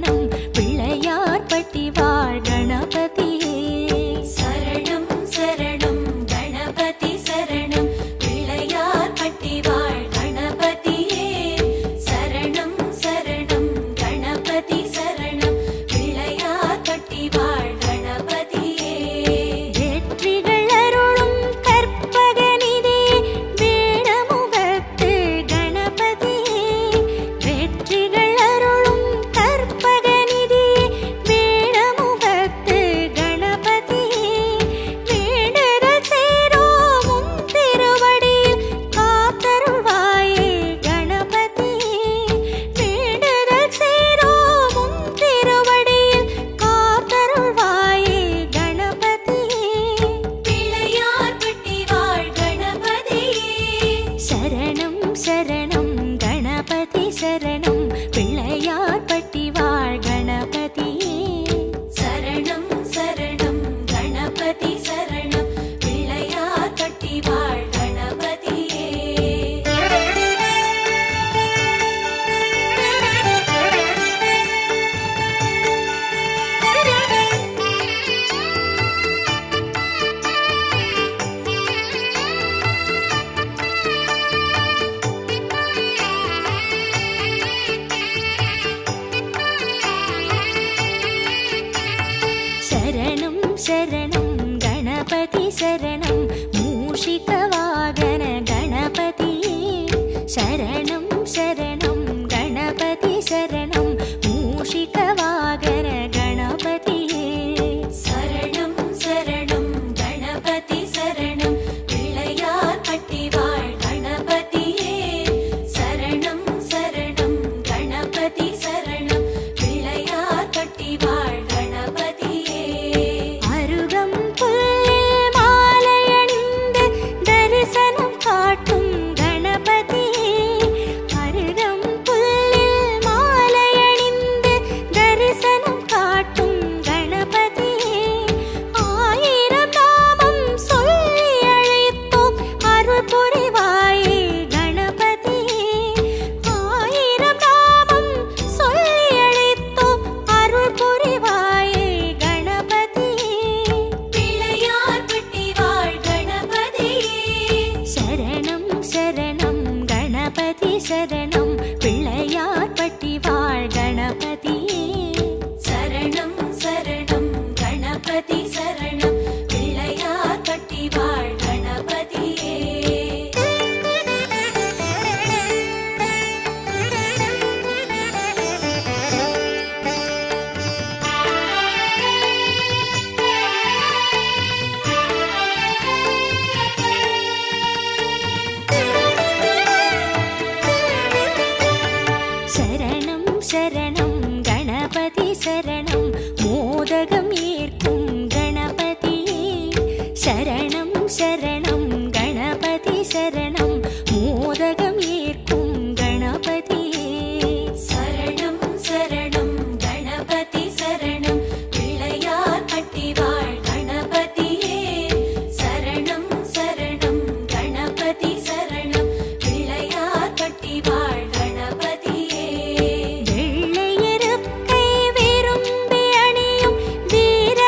சரணம் பிள்ளையார்பட்டி வாழ் கணபதியே. சரணம் சரணம் கணபதி சரணம் பிள்ளையார்பட்டி வாழ் கணபதியே. சரணம் சரணம் கணபதி சரணம் பிள்ளையார்பட்டி வாழ் கணபதியே. வெற்றிகள் அருளும் கற்பகநிதி வேடமுகத்து கணபதியே. வெற்றிகள் அருளும் கற்பகநிதி வேடமுகத்து கணபதியே. வேண்டுதல் சேரோமும் திருவடியில் காத்தருள்வாயே கணபதியே. வேண்டுதல் சேரோமும் திருவடியில் காத்தருள்வாயே கணபதியே. பிள்ளையார்பட்டி வாழ் கணபதியே. சரணம் சரணம் கணபதி சரணம் பிள்ளையார்பட்டி வாழ் கணபதியே. சரணம் சரணம் கணபதி சரணம் பிள்ளையார்பட்டி வாழ் கணபதியே. சரணம் சரணம் கணபதி சரணம் மூஷிக வாகன கணபதியே. சரணம் சரணம் கணபதி சரணம் மூஷிக வாகன கணபதியே. சரணம் சரணம் கணபதி சரணம் பிள்ளையார்பட்டி வாழ் கணபதியே. சரணம் சரணம் கணபதி சரணம் பிள்ளையார்பட்டி வாழ் கணபதியே. அருகம் புல்லில் மாலையணிந்து தரிசனம் காட்டும் கணபதியே. அருகம் புல்லில் மாலையணிந்து தரிசனம் காட்டும் கணபதியே. ஆயிரம் நாமம் சொல்லி அழைத்தோம் அருள் புரிவாயே கணபதியே. ஆயிரம் நாமம் சொல்லி அழைத்தோம் அருள் புரிவாயே கணபதியே. பிள்ளையார்பட்டி வாழ் கணபதியே. சரணம் சரணம் கணபதி சரணம் பிள்ளையார்பட்டி வாழ் கணபதியே. சரணம் சரணம் கணபதி சரணம் பிள்ளையார்பட்டி வாழ் கணபதியே. சரணம் சரணம் கணபதி சரணம் மோதகம் ஏற்கும் கணபதியே. சரணம் சரணம் கணபதி சரணம் மோதகம் ஏற்கும் கணபதியே. சரணம் சரணம் கணபதி சரணம் பிள்ளையார்பட்டி வாழ் கணபதியே. சரணம் சரணம் கணபதி சரணம் பிள்ளையார்பட்டி வாழ் கணபதியே. வெள்ளையருக்கை விரும்பி அணியும் வீர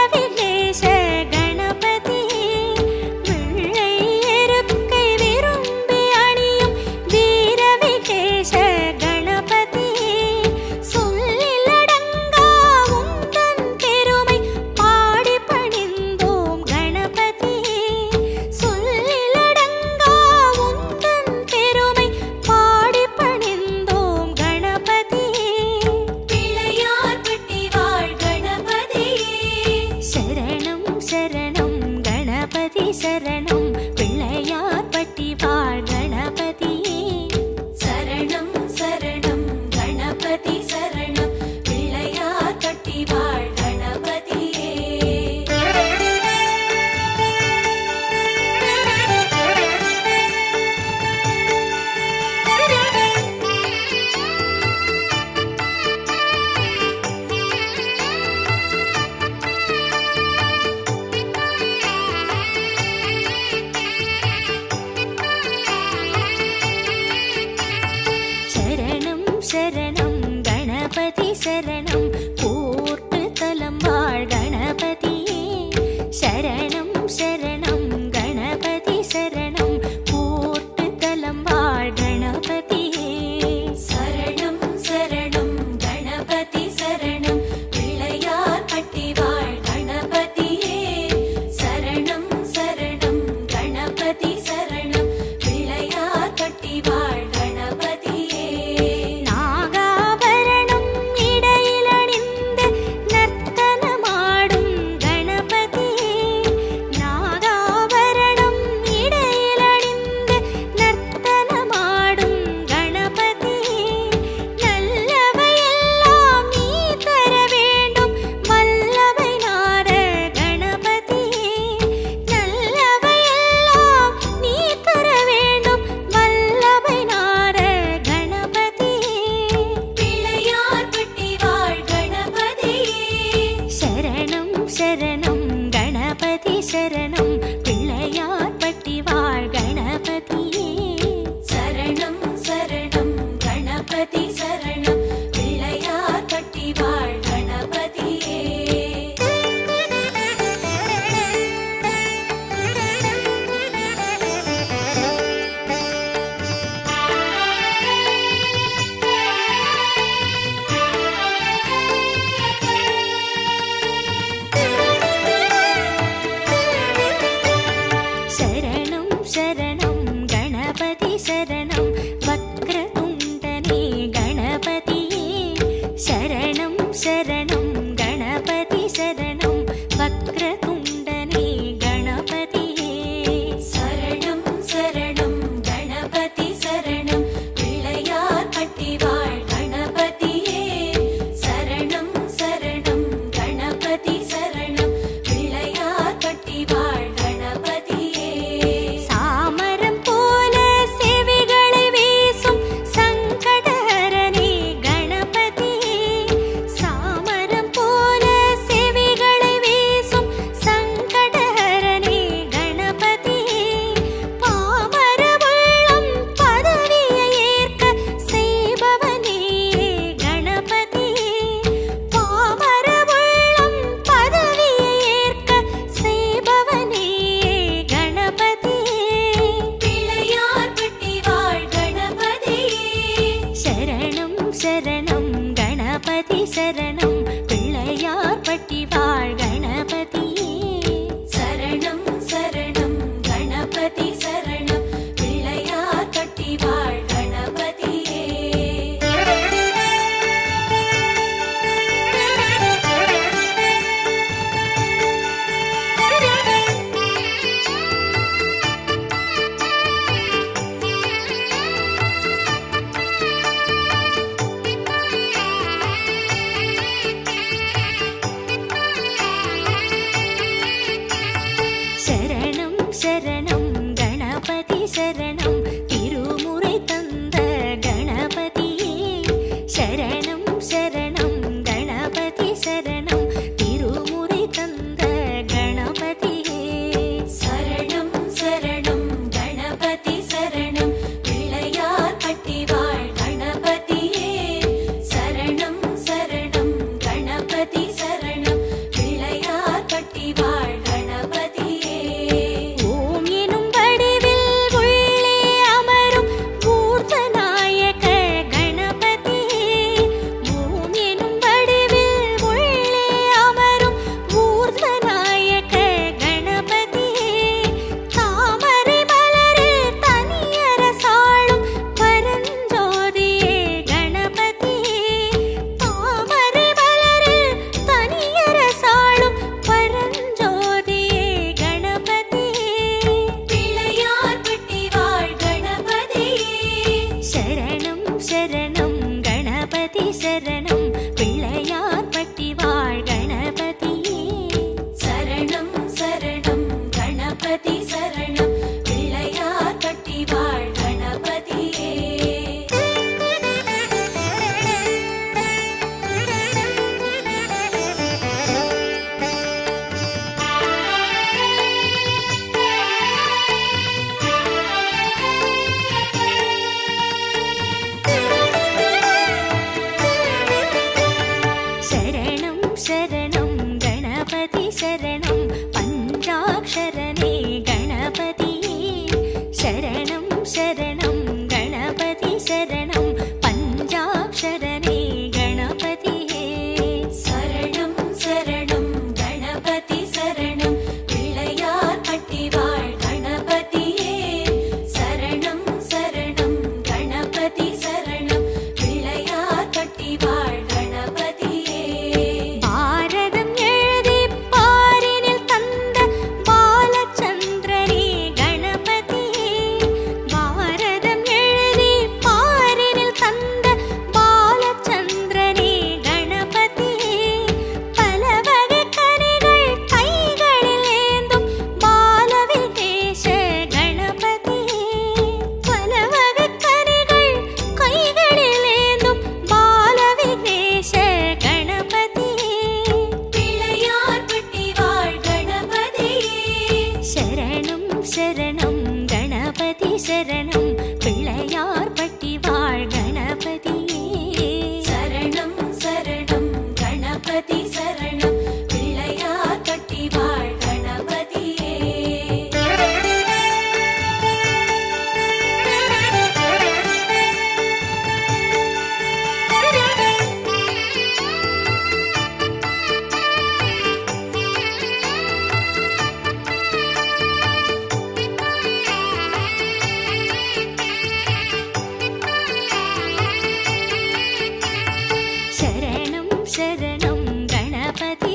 शरणं गणपति शरणं वक्रतुण्डने गणपतिये சரணம் சரணம் கணபதி சரணம் பிள்ளையார் பட்டிவாழ் கணபதியே சரணம் சரணம் கணபதி சரணம் பிள்ளையார் பட்டிவாழ் கணபதியே சாமரம் போல செவிகளை வீசும் சங்கடஹரனே கணபதியே சாமரம் போல செவிகளை வீசும் சங்கடஹரனே கணபதியே பாமர உள்ளம் பதவியை ஏற்க செய்பவனே கணபதியே பாமர உள்ளம் பதவியை ஏற்க செய்பவனே கணபதியே பிள்ளையார் பட்டிவாழ் கணபதியே சரணம் சரணம் கணபதி சரணம் பிள்ளையார் பட்டி வாழ் கணபதியே சரணம் சரணம் கணபதி சரணம் பிள்ளையார் பட்டிவாழ் கணபதியே சரணம் சரணம் கணபதி சரணம் திருமுறை தந்த கணபதியே சரணம் சரணம் கணபதி சரணம் திருமுறை தந்த கணபதியே சரணம் சரணம் கணபதி சரணம் பிள்ளையார் பட்டிவாழ் கணபதியே சரணம் சரணம் கணபதி சரணம் பிள்ளையார் பட்டிவாழ் கணபதியே ஓம் எனும் வடிவில் உள்ளே அமரும் பூர்வநாயக கணபதியே ஓம் எனும் வடிவில் உள்ளே அமரும் பூர்வநாயக கணபதியே தாமரை மலரில் தனியரசாளும் பரஞ்சோதியே கணபதியே தாமரை மலரில் தனியரசாளும் பரஞ்சோதியே கணபதியே பிள்ளையார் பட்டிவாழ் கணபதியே சரணம் சரணம் கணபதி சரணம் பிள்ளையார் பட்டி வாழ் கணபதியே சரணம் சரணம் கணபதி சரணம் பிள்ளையார் பட்டிவாழ் கணபதியே சரணம் சரணம் கணபதி சரணம் பஞ்சாக்ஷரனே கணபதியே சரணம் சரணம் கணபதி சரணம் பஞ்சாக்ஷரனே கணபதியே சரணம் சரணம் கணபதி சரணம் பிள்ளையார் பட்டிவாழ் கணபதியே சரணம் சரணம் கணபதி சரணம் பிள்ளையார் பட்டிவாழ் கணபதியே பாரதம் எழுதி பாரின்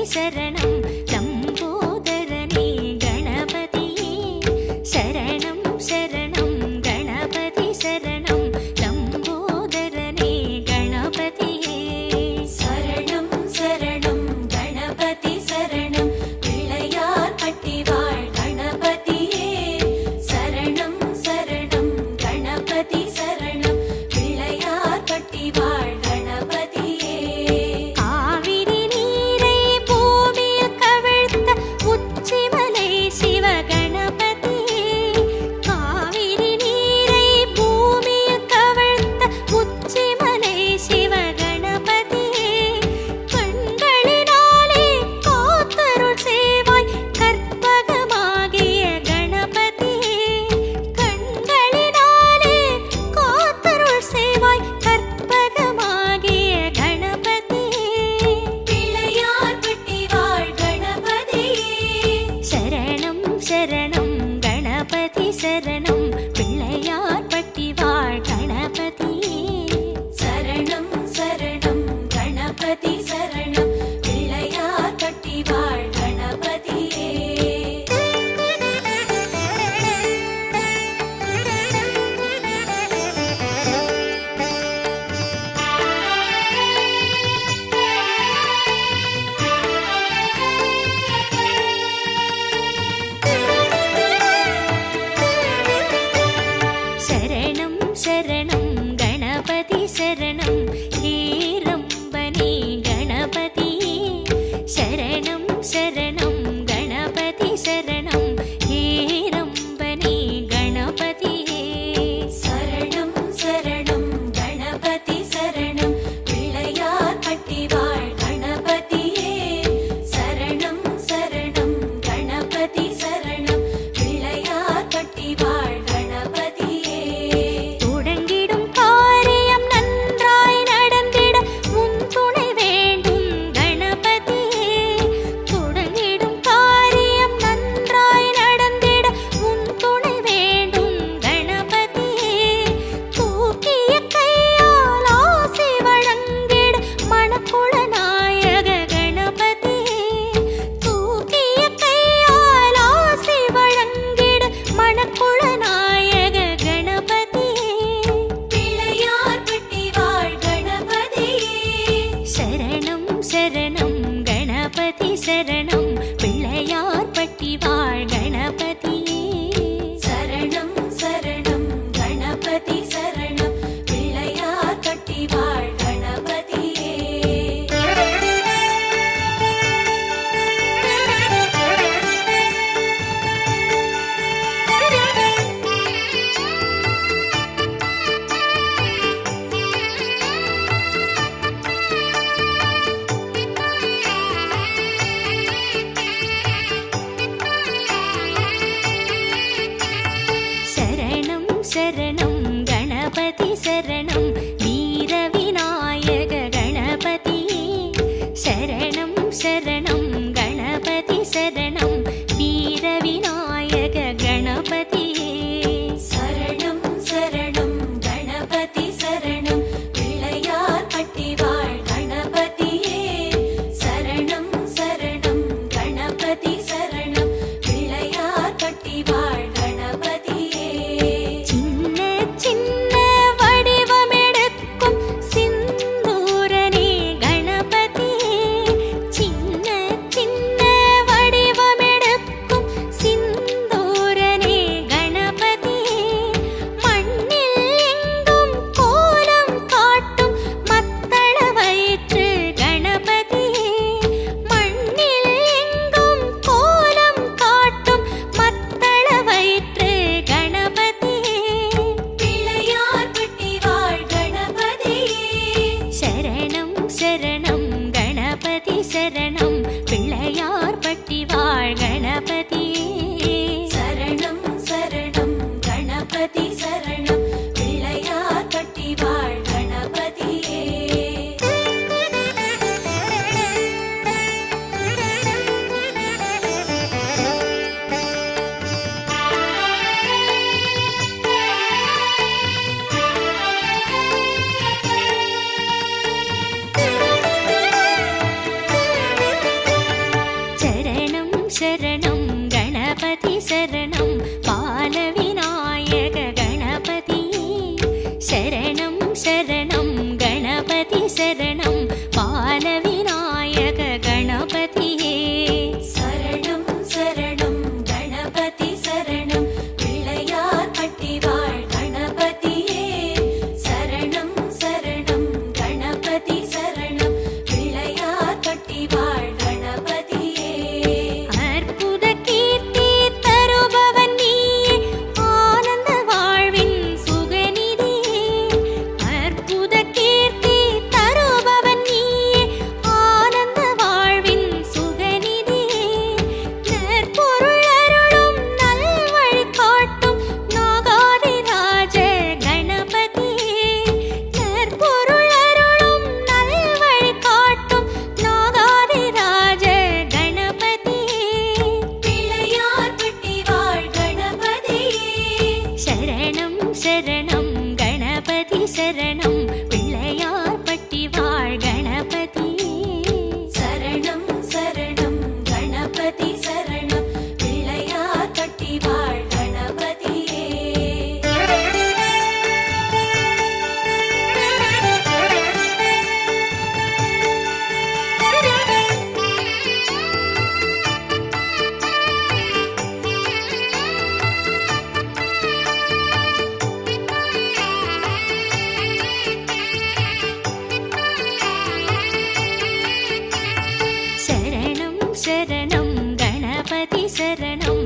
சரணம் லம்போதரனே கணபதியே சரணம் சரணம் கணபதி சரணம் லம்போதரனே கணபதியே சரணம் சரணம் கணபதி சரணம் பிள்ளையார் பட்டி வாழ் கணபதியே சரணம் சரணம் கணபதி சரணம் பிள்ளையார் பட்டி வாழ் கணபதியே காவிரி நீரை பூமியில் கவிழ்த்த உச்சிமலை சிவகணபதியே காவிரி நீரை பூமியில் கவிழ்த்த உச்சிமலை சிவகணபதியே கண்களினாலே காத்தருள் சேவாய் கற்பகமாகிய கணபதியே கண்களினாலே காத்தருள் சேவாய் கற்பகமாகிய கணபதியே பிள்ளையார் பட்டி வாழ் கணபதியே சரணம் சரணம் கணபதி சரணம் பிள்ளையார் பட்டி வாழ் கணபதியே சரணம் சரணம் கணபதி சரணம் பிள்ளையார் பட்டி வாழ் கணபதியே சரணம் சரணம் கணபதி சரணம் ஹேரம்பனே கணபதியே சரணம் சரணம் கணபதி சரணம் ஹேரம்பனே கணபதியே சரணம் சரணம் கணபதி சரணம் பிள்ளையார் பட்டி வாழ் கணபதியே சரணம் சரணம் கணபதி சரணம் பிள்ளையார் பட்டி வாழ் கணபதியே தொடங்கிடும் காரியம் நன்றாய் நடந்திட உன் துணை வேண்டும் கணபதியே தொடங்கிடும் காரியம் நன்றாய் நடந்திட உன் துணை வேண்டும் கணபதியே தூக்கிய கையால் ஆசி வழங்கிட மணக்குள நாயக கணபதியே தூக்கிய கையால் ஆசி வழங்கிட மணக்குள நாயக கணபதியே பிள்ளையார் பட்டி வாழ் கணபதியே சரணம் சரணம் கணபதி சரணம் பிள்ளையார் பட்டி வாழ் கணபதியே சரணம் சரணம் கணபதி சரணம் பிள்ளையார் பட்டி வாழ் கணபதியே சரணம் சரணம் கணபதி சரணம் வீர விநாயக கணபதியே சரணம் சரணம் கணபதி சரணம் வீர விநாயக கணபதியே சரணம் சரணம் கணபதி சரணம் பிள்ளையார் பட்டி வாழ் கணபதியே சரணம் சரணம் கணபதி சரணம் பிள்ளையார் பட்டி வாழ் கணபதியே சின்ன சின்ன வடிவமெடுக்கும் சிந்தூரனே கணபதியே சின்ன கணபதியே சரணம் சரணம் கணபதி சரணம் பிள்ளையார் பட்டி வாழ் கணபதியே சரணம் சரணம் கணபதி சரணம் பிள்ளையார் பட்டி வாழ் கணபதியே அற்புத கீர்த்தி தருபவன் நீயே ஆனந்த வாழ்வின் சுகநிதியே அற்புத கீர்த்தி தருபவன் நீயே ஆனந்த வாழ்வின் சுகநிதியே நற்பொருள் அருளும் நல்வழி காட்டும் நாகாதிராஜ கணபதியே நற்பொருள் அருளும் நல்வழி காட்டும் நாகாதிராஜ கணபதியே பிள்ளையார் பட்டி வாழ் கணபதியே சரணம் சரணம் கணபதி சரணம் பிள்ளையார் பட்டி வாழ் கணபதியே சரணம் சரணம் கணபதி சரணம் பிள்ளையார் பட்டி வாழ் கணபதியே சரணம் சரணம் கணபதி சரணம்